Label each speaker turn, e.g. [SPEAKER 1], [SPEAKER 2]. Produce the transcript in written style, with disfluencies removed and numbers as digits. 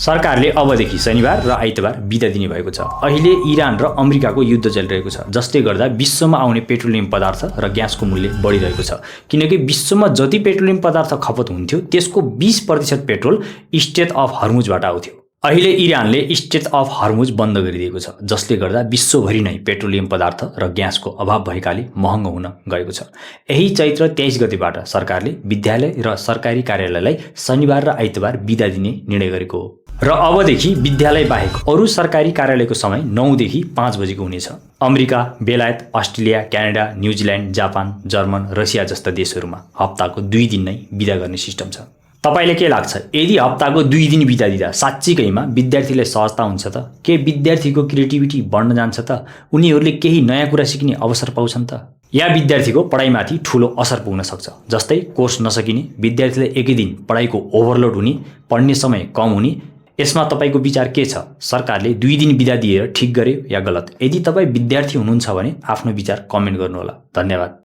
[SPEAKER 1] सरकारले अबदेखि शनिबार र आइतबार बिदा दिने भएको छ। अहिले इरान र अमेरिकाको युद्ध चलिरहेको छ, जसले गर्दा विश्वमा आउने पेट्रोलियम पदार्थ र ग्यासको मूल्य बढिरहेको छ। किनकि विश्वमा जति पेट्रोलियम पदार्थ खपत हुन्थ्यो त्यसको 20% पेट्रोल स्ट्रेट अफ हर्मुजबाट आउँथ्यो। अहिले इरानले स्ट्रेट अफ हर्मुज बन्द गरिदिएको छ, जसले गर्दा विश्वभरि नै पेट्रोलियम पदार्थ र ग्यासको अभाव भएकाले महँगो हुन गएको छ। यही चैत्र 23 गतेबाट सरकारले विद्यालय र सरकारी कार्यालयलाई शनिबार र आइतबार बिदा दिने निर्णय गरेको हो। र अबदेखि विद्यालय बाहेक अरू सरकारी कार्यालयको समय 9 देखि 5 बजेको हुनेछ। अमेरिका, बेलायत, Australia, Canada, New Zealand, Japan, German, Russia जस्ता देशहरूमा हप्ताको 2 दिन नै बिदा गर्ने सिस्टम छ। तपाईलाई के लाग्छ, यदि हप्ताको 2 दिन बिदा दिँदा साँच्चीकैमा विद्यार्थीलाई सहजता हुन्छ त? के विद्यार्थीको क्रिएटिभिटी बढ्न जान्छ त? उनीहरूले केही नयाँ कुरा सिक्ने अवसर पाउँछन् त? या विद्यार्थीको पढाइमाथि ठूलो असर पुग्न सक्छ? जस्तै कोर्स नसकिने, विद्यार्थीलाई एकै दिन पढाइको ओभरलोड हुने, पढ्ने समय कम हुने। यसमा तपाईको विचार के छ? सरकारले 2 दिन बिदा दिएर ठिक गर्यो या गलत? यदि तपाई विद्यार्थी हुनुहुन्छ भने आफ्नो विचार कमेन्ट गर्नुहोला। धन्यवाद।